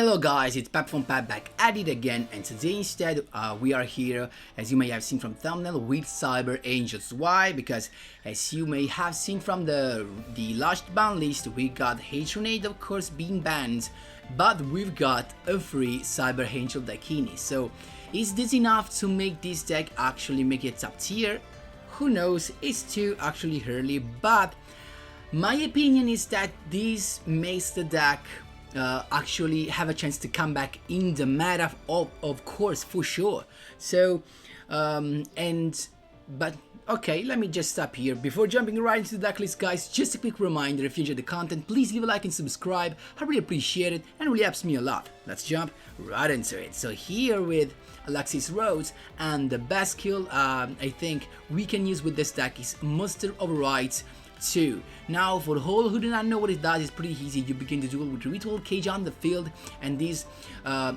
Hello guys, it's Pep from Pep back at it again, and today instead we are here, as you may have seen from thumbnail, with Cyber Angels. Why? Because as you may have seen from the last ban list, we got Hatronade of course being banned, but we've got a free Cyber Angel Dakini. So is this enough to make this deck actually make it top tier? Who knows, it's too actually early, but my opinion is that this makes the deck actually have a chance to come back in the meta, of course, for sure. So but okay, let me just stop here before jumping right into the deck list, guys. Just a quick reminder, if you enjoyed the content, please leave a like and subscribe. I really appreciate it and really helps me a lot. Let's jump right into it. So here with Alexis Rhodes, and the best skill I think we can use with this deck is Muster Override 2. Now, for all who do not know what it does, it's pretty easy. You begin the duel with a Ritual Cage on the field, and this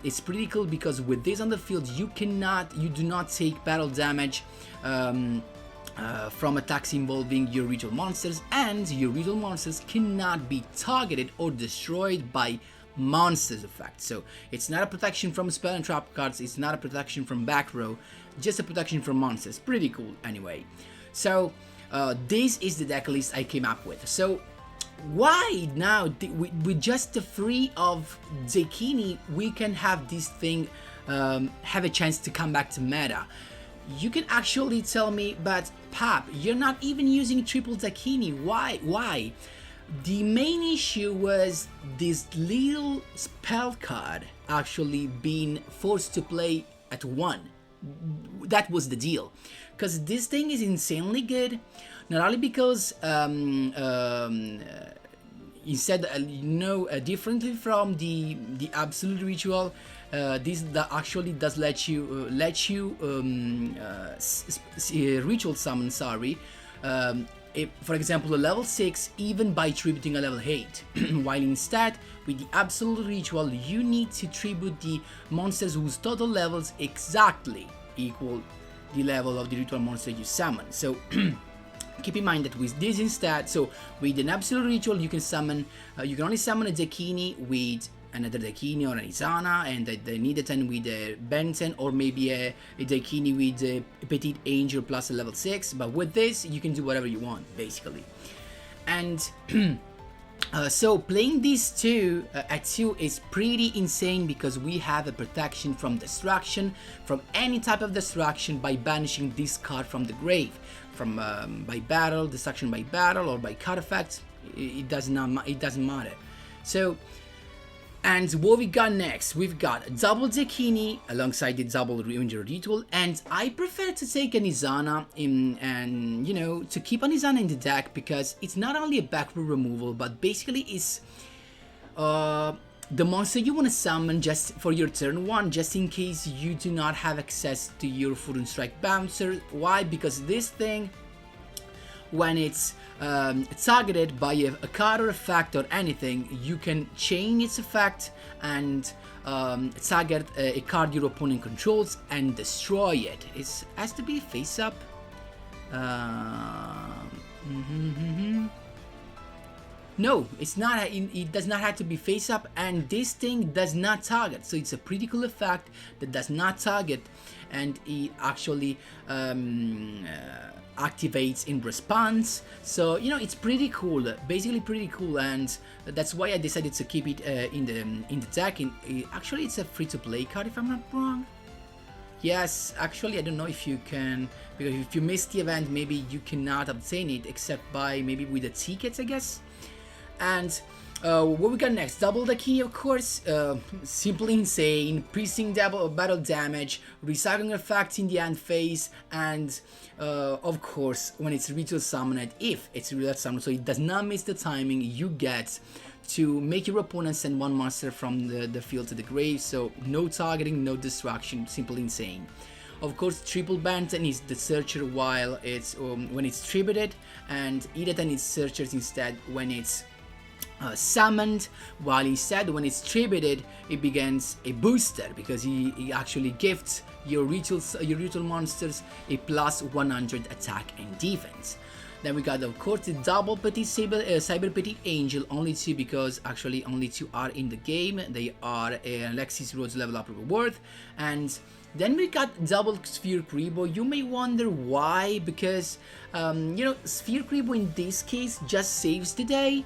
it's pretty cool because with this on the field, you do not take battle damage from attacks involving your ritual monsters, and your ritual monsters cannot be targeted or destroyed by monsters effect. So it's not a protection from spell and trap cards, it's not a protection from back row, just a protection from monsters. Pretty cool anyway. So this is the deck list I came up with. So why now, with just the free of Dakini, we can have this thing have a chance to come back to meta? You can actually tell me, but Pap, you're not even using triple Dakini. Why? The main issue was this little spell card actually being forced to play at 1. That was the deal, because this thing is insanely good, not only because instead differently from the absolute ritual, this actually does let you ritual summon, for example, a level 6 even by tributing a level 8, while instead with the absolute ritual you need to tribute the monsters whose total levels exactly equal the level of the ritual monster you summon. So keep in mind that with this instead, so with an absolute ritual you can summon, you can only summon a Dakini with another Dakini or an Izana, and the Nidaten with a Benton, or maybe a Dakini with a Petite Angel plus a level 6, but with this you can do whatever you want basically. And so playing these two at 2 is pretty insane, because we have a protection from destruction, from any type of destruction, by banishing this card from the grave, from by battle, destruction by battle, or by card effect. It doesn't matter. So, and what we got next? We've got double Dakini alongside the double Ranger Ritual, and I prefer to take an Izana and to keep an Izana in the deck, because it's not only a back row removal, but basically it's the monster you want to summon just for your turn 1, just in case you do not have access to your Furun Strike Bouncer. Why? Because this thing, when it's targeted by a card or effect or anything, you can chain its effect and target a card your opponent controls and destroy it. It has to be face up. No, it's not. It does not have to be face up, and this thing does not target. So it's a pretty cool effect that does not target, and it actually activates in response. So it's pretty cool, basically pretty cool, and that's why I decided to keep it in the deck. Actually, it's a free-to-play card if I'm not wrong. Yes, actually I don't know if you can, because if you miss the event, maybe you cannot obtain it except by maybe with the tickets, I guess. And what we got next? Double Dakini, of course, simply insane, piercing double battle damage, recycling effects in the end phase, and of course when it's ritual summoned, if it's ritual summoned, so it does not miss the timing, you get to make your opponent send 1 monster from the field to the grave. So no targeting, no distraction, simply insane. Of course, triple Benton is the searcher while it's when it's tributed, and Idatan is searchers instead when it's summoned, while instead when it's tributed it begins a booster, because he actually gifts your ritual monsters a plus 100 attack and defense. Then we got, of course, the double Petite Cyber Petite Angel, only 2 because actually only 2 are in the game. They are Alexis Rhodes level up reward. And then we got double Sphere Kribo. You may wonder why, because, you know, Sphere Kribo in this case just saves the day.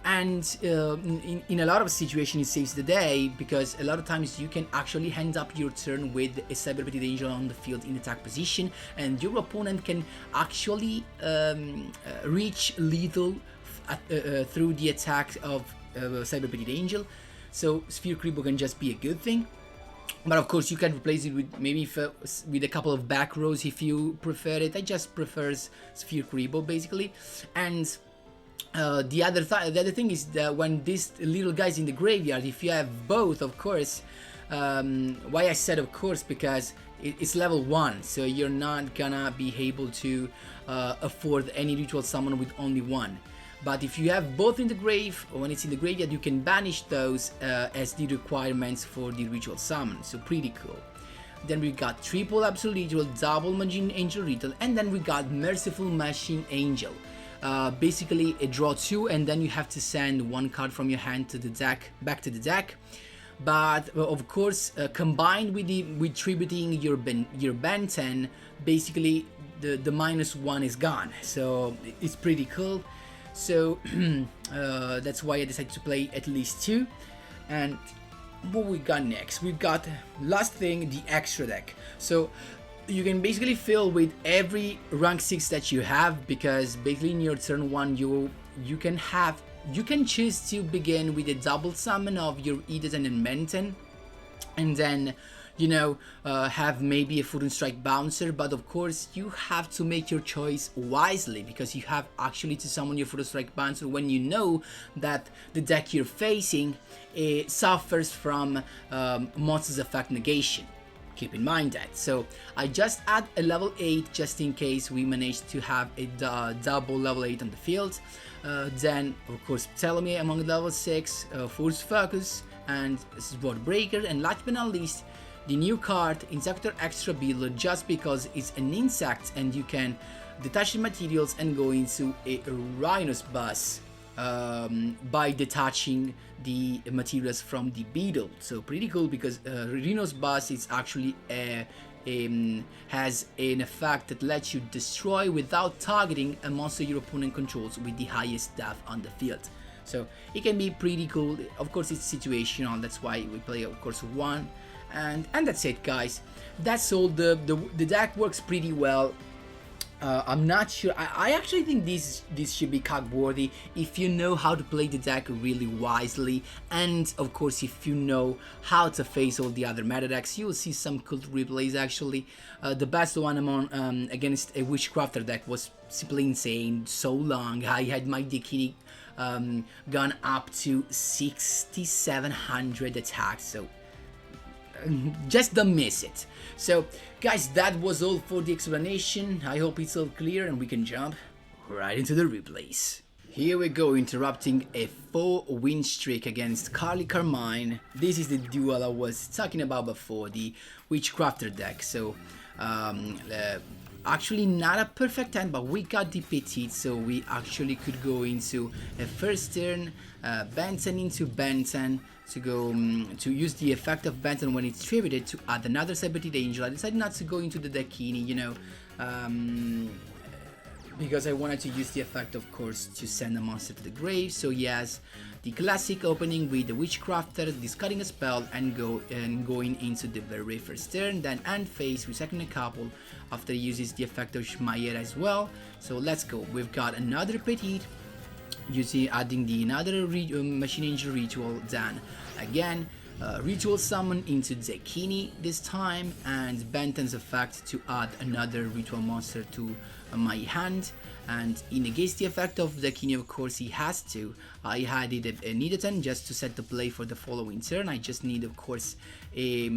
And in a lot of situations it saves the day, because a lot of times you can actually end up your turn with a Cyber Petite Angel on the field in attack position, and your opponent can actually reach lethal through the attack of Cyber Petite Angel. So Sphere Kribo can just be a good thing. But of course you can replace it with maybe with a couple of back rows if you prefer it. I just prefer Sphere Kribo basically. And the other thing is that when this little guy's in the graveyard, if you have both, of course, why I said of course, because it's level 1, so you're not gonna be able to afford any ritual summon with only one. But if you have both in the grave, or when it's in the graveyard, you can banish those as the requirements for the ritual summon, so pretty cool. Then we got triple Absolute Ritual, double Machine Angel Ritual, and then we got Merciful Machine Angel. Basically a draw 2, and then you have to send 1 card from your hand to the deck, back to the deck. But of course, combined with tributing your Ben 10, basically the -1 is gone. So it's pretty cool. So that's why I decided to play at least 2. And what we got next? We've got last thing, the extra deck. So you can basically fill with every rank 6 that you have, because basically in your turn 1 you can choose to begin with a double summon of your Edison and Menten, and then, you know, have maybe a Foot and Strike Bouncer. But of course you have to make your choice wisely, because you have actually to summon your Foot and Strike Bouncer when you know that the deck you're facing suffers from Monster's Effect negation. Keep in mind that. So I just add a level 8 just in case we manage to have a double level 8 on the field. Then of course Ptolemy among level 6, Force Focus and Sword Breaker, and last but not least the new card Insector Extra Beetle, just because it's an insect and you can detach the materials and go into a Rhino's Bus by detaching the materials from the beetle. So pretty cool, because Rhino's Bus is actually has an effect that lets you destroy without targeting a monster your opponent controls with the highest depth on the field. So it can be pretty cool. Of course it's situational, that's why we play of course 1, and that's it guys. That's all. The deck works pretty well. I'm not sure. I actually think this should be card worthy if you know how to play the deck really wisely, and of course if you know how to face all the other meta decks. You will see some cool replays actually. The best one among against a Witchcrafter deck was simply insane. So long. I had my Dakini gone up to 6,700 attacks, so just don't miss it. So guys, that was all for the explanation. I hope it's all clear and we can jump right into the replays. Here we go, interrupting a 4-win streak against Carly Carmine. This is the duel I was talking about before, the Witchcrafter deck. So actually not a perfect hand, but we got the Petite, so we actually could go into a first turn, Benton into Benton, to go to use the effect of Benton when it's tributed to add another Cyber Petite Angel. I decided not to go into the Dakini, you know, because I wanted to use the effect, of course, to send a monster to the grave. So yes, the classic opening with the Witchcrafter, discarding a spell and going into the very first turn, then end phase, recycling a couple after he uses the effect of Shmayer as well. So let's go. We've got another Petite, adding the another Machine Angel Ritual, then again Ritual Summon into Zekini this time, and Benton's effect to add another Ritual Monster to my hand, and he negates the effect of Zekini, of course he has to. I added a Nidoten just to set the play for the following turn. I just need, of course, a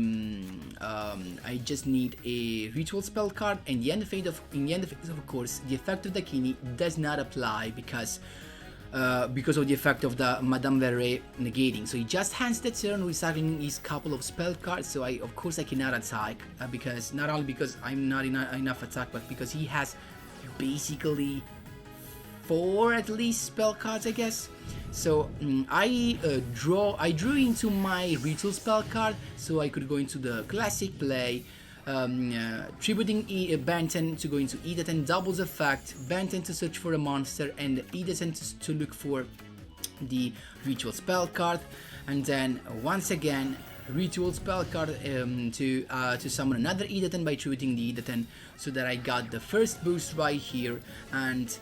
ritual spell card, and in the end phase, of course, the effect of Zekini does not apply because of the effect of the Madame Verre negating. So he just hands the turn, recycling his couple of spell cards. So of course I cannot attack, because not only because I'm not enough attack, but because he has basically 4 at least spell cards, I guess. So I drew into my ritual spell card, so I could go into the classic play, tributing Benten to go into E10 doubles effect, Benten to search for a monster, and E10 to look for the ritual spell card, and then once again ritual spell card to summon another Edaten by tributing the Edaten, so that I got the first boost right here, and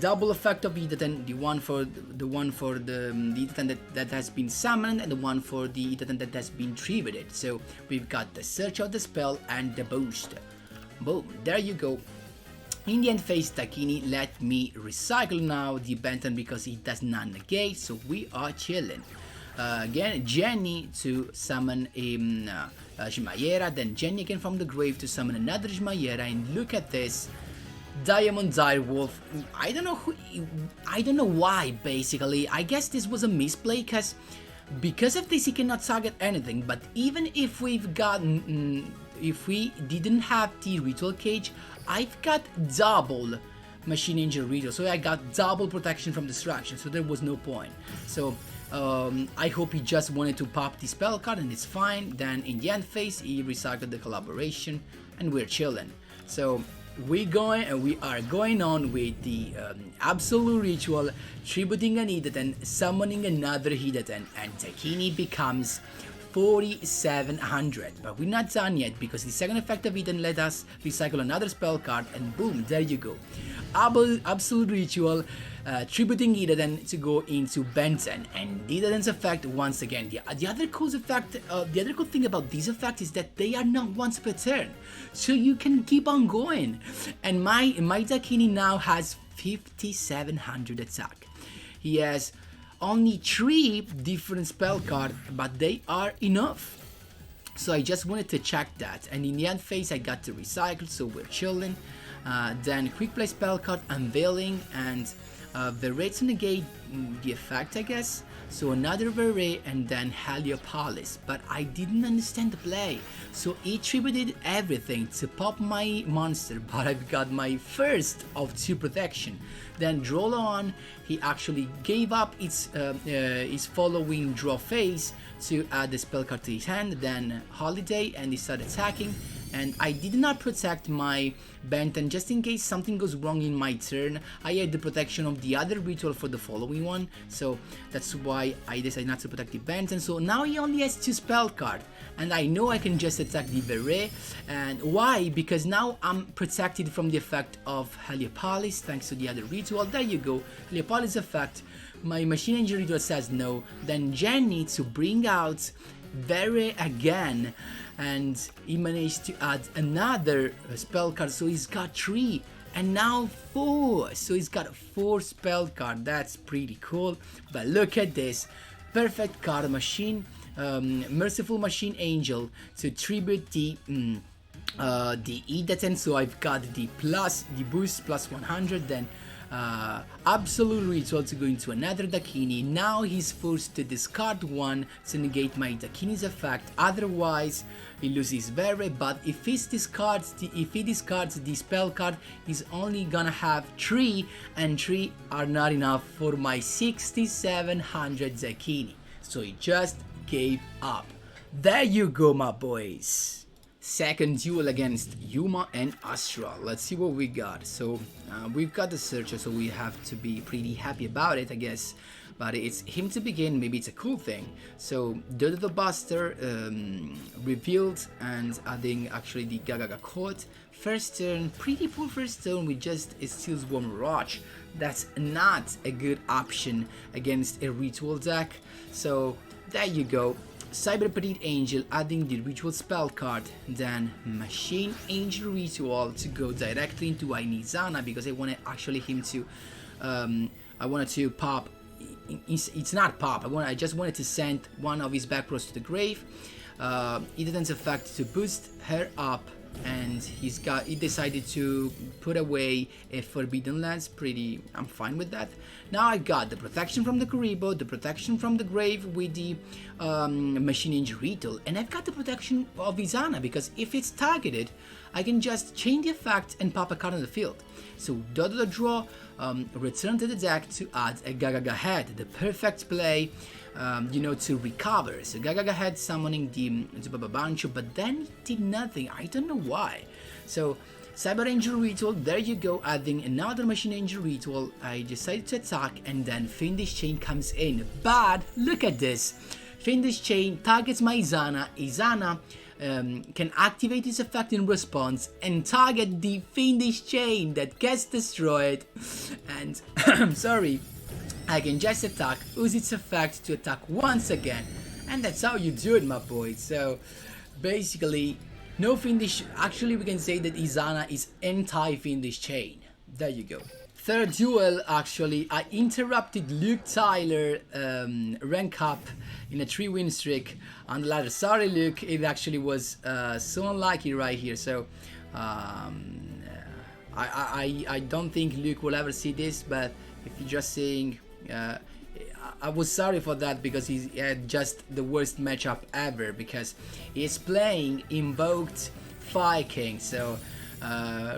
double effect of Edaten, the one for the Edaten that has been summoned, and the one for the Edaten that has been tributed. So we've got the search of the spell and the boost. Boom, there you go. In the end phase, Takini let me recycle now the Benton because it does not negate, so we are chilling. Again, Jenny to summon a Shimayera, then Jenny again from the grave to summon another Shimayera, and look at this. Diamond Direwolf. I don't know why, basically. I guess this was a misplay, because of this he cannot target anything, but even if we've gotten, if we didn't have the ritual cage, I've got double Machine Angel Ritual, so I got double protection from distraction, so there was no point. So I hope he just wanted to pop the spell card, and it's fine. Then in the end phase he recycled the collaboration, and we're chilling. So we are going on with the absolute ritual, tributing an Edaten, summoning another Edaten, and Takini becomes 4700. But we're not done yet, because the second effect of Edaten let us recycle another spell card, and boom, there you go. Absolute ritual, tributing Edaten to go into Benton, and Edaten's effect once again. The other cool effect, the other cool thing about these effects is that they are not once per turn, so you can keep on going. And my Takini now has 5700 attack. He has only 3 different spell cards, but they are enough. So I just wanted to check that, and in the end phase I got to recycle, so we're chilling. Then quick play spell card, Unveiling, and the rate to negate the effect, I guess. So another Verre, and then Heliopolis, but I didn't understand the play, so he tributed everything to pop my monster, but I've got my first of 2 protection. Then draw on, he actually gave up his following draw phase to add the spell card to his hand, then Holiday, and he started attacking. And I did not protect my Benton just in case something goes wrong in my turn. I had the protection of the other ritual for the following one, so that's why I decided not to protect the Benton. So now he only has 2 spell cards, and I know I can just attack the Verre. And why? Because now I'm protected from the effect of Heliopolis thanks to the other ritual. There you go, Heliopolis effect. My Machine Angel ritual says no. Then Jenny to bring out Verre again, and he managed to add another spell card, so he's got 3 and now 4, so he's got 4 spell card. That's pretty cool. But look at this perfect card, machine, Merciful Machine Angel to tribute the Edaten, so I've got the boost plus 100, then Absolute Ritual to go into another Dakini. Now he's forced to discard 1 to negate my Dakini's effect, otherwise he loses Verre. But if he discards the spell card, he's only gonna have 3, and 3 are not enough for my 6700 Dakini, so he just gave up. There you go, my boys. Second duel against Yuma and Astral. Let's see what we got. So we've got the Searcher, so we have to be pretty happy about it, I guess. But it's him to begin, maybe it's a cool thing. So Dodo the Buster revealed, and adding actually the Gagaga Court. First turn, pretty poor first turn with just a Steel Swarm Roach. That's not a good option against a ritual deck. So there you go. Cyber Petite Angel adding the ritual spell card, then Machine Angel Ritual to go directly into Ainizana, because I wanted actually him to I wanted to pop, it's not pop, I just wanted to send one of his back rows to the grave. Idaten's effect to boost her up, and he decided to put away a Forbidden Lance. I'm fine with that. Now I got the protection from the Kuribo, the protection from the Grave with the Machine Injury Tool, and I've got the protection of Izana, because if it's targeted, I can just chain the effect and pop a card on the field. So Dodo draw, return to the deck to add a Gagaga Head, the perfect play, to recover. So Gagaga Head summoning the Zubababancho, but then it did nothing. I don't know why. So Cyber Angel Ritual, there you go, adding another Machine Angel Ritual. I decided to attack, and then Fiendish Chain comes in. But look at this. Fiendish Chain targets my Izana. Izana can activate its effect in response and target the Fiendish Chain that gets destroyed. And I'm sorry, I can just attack, use its effect to attack once again, and that's how you do it, my boy. So basically, no Fiendish. Actually, we can say that Izana is anti-Fiendish Chain. There you go. Third duel, actually, I interrupted Luke Tyler rank up in a 3-win streak on the ladder. Sorry, Luke, it actually was so unlucky right here. So I don't think Luke will ever see this, but if you're just saying, I was sorry for that, because he had just the worst matchup ever, because he's playing Invoked Fire King. So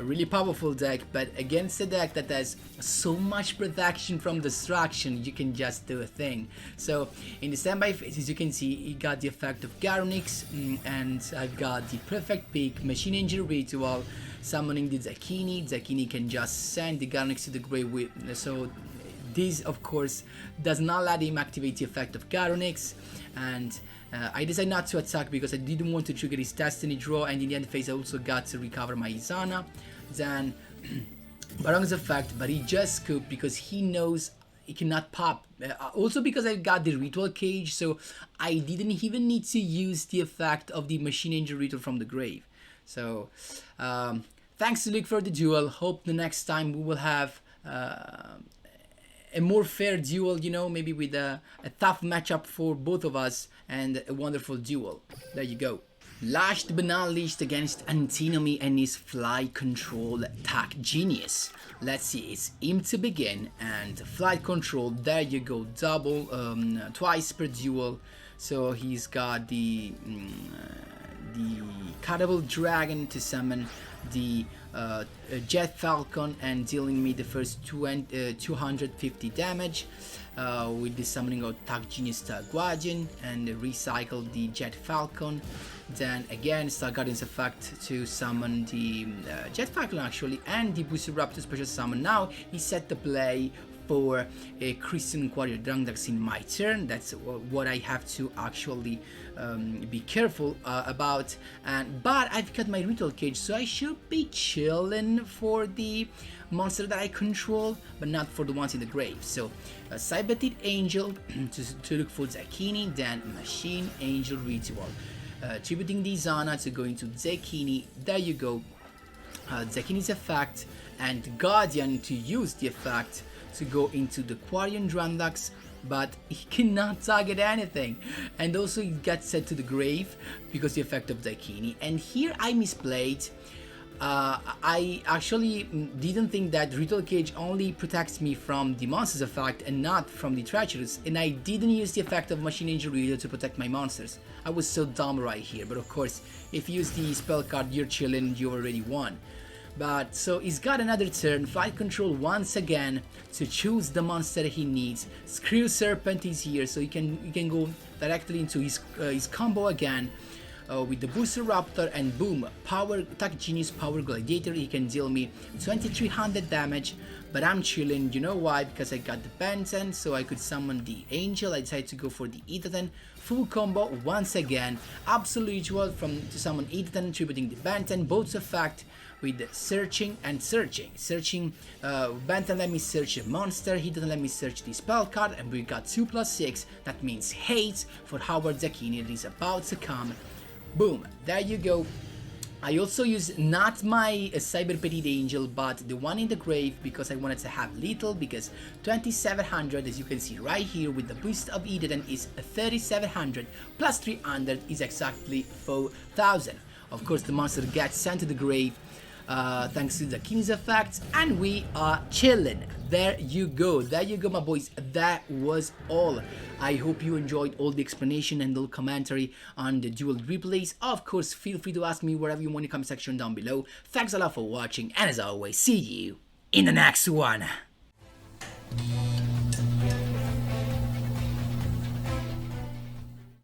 really powerful deck, but against a deck that has so much protection from destruction, you can just do a thing. So in the standby phase, as you can see, he got the effect of Garonix, and I've got the perfect pick, Machine Angel Ritual, summoning the Zakini. Zakini can just send the Garonix to the grave with, so this of course does not let him activate the effect of Garonix, and I decided not to attack because I didn't want to trigger his Destiny draw, and in the end phase I also got to recover my Izana. Then Baron's effect, but he just scooped because he knows he cannot pop. Also because I got the Ritual Cage, so I didn't even need to use the effect of the Machine Angel Ritual from the grave. So thanks to Luke for the duel. Hope the next time we will have a more fair duel, maybe with a tough matchup for both of us, and a wonderful duel. There you go. Last but not least, against Antinomy and his Flight Control Tech Genius. Let's see, it's him to begin, and Flight Control, there you go, double, twice per duel. So he's got the Cuttable Dragon to summon the Jet Falcon and dealing me the first 250 damage with the summoning of Tag Genius Star Guardian, and recycle the Jet Falcon. Then again, Star Guardian's effect to summon the Jet Falcon actually, and the Booster Raptor special summon. Now he set the play for a Christian Warrior Drangdax in my turn. That's what I have to actually be careful about. But I've got my Ritual Cage, so I should be chilling for the monster that I control, but not for the ones in the grave. So Cyberteed Angel to look for Zakini, then Machine Angel Ritual. Tributing the Izana to go into Zakini. There you go. Zakini's effect, and Guardian to use the effect to go into the Quarian Drandax, but he cannot target anything, and also he gets set to the grave because the effect of Daikini. And here I misplayed. I actually didn't think that Ritual Cage only protects me from the monster's effect and not from the Treacherous, and I didn't use the effect of Machine Angel Ritual to protect my monsters. I was so dumb right here, but of course if you use the spell card, you're chilling, you already won. But so he's got another turn, Flight Control once again to choose the monster he needs. Skrill Serpent is here, so he can go directly into his combo again with the Booster Raptor, and boom, Power Attack Genius Power Gladiator. He can deal me 2300 damage, but I'm chilling. You know why? Because I got the Benten, so I could summon the Angel. I decided to go for the Itaten full combo once again. Absolute Ritual to summon Itaten, tributing the Benten, both effect with searching and searching. Benten let me search a monster, he didn't let me search the spell card, and we got 2+6. That means hate for Howard Zakini that is about to come. Boom, there you go. I also use not my Cyber Petite Angel, but the one in the grave, because I wanted to have little, because 2700, as you can see right here, with the boost of Eden is 3700, plus 300 is exactly 4000. Of course, the monster gets sent to the grave, thanks to the King's effect, and we are chilling. There you go, my boys. That was all. I hope you enjoyed all the explanation and the commentary on the duel replays. Of course, feel free to ask me wherever you want in the comment section down below. Thanks a lot for watching, and as always, see you in the next one.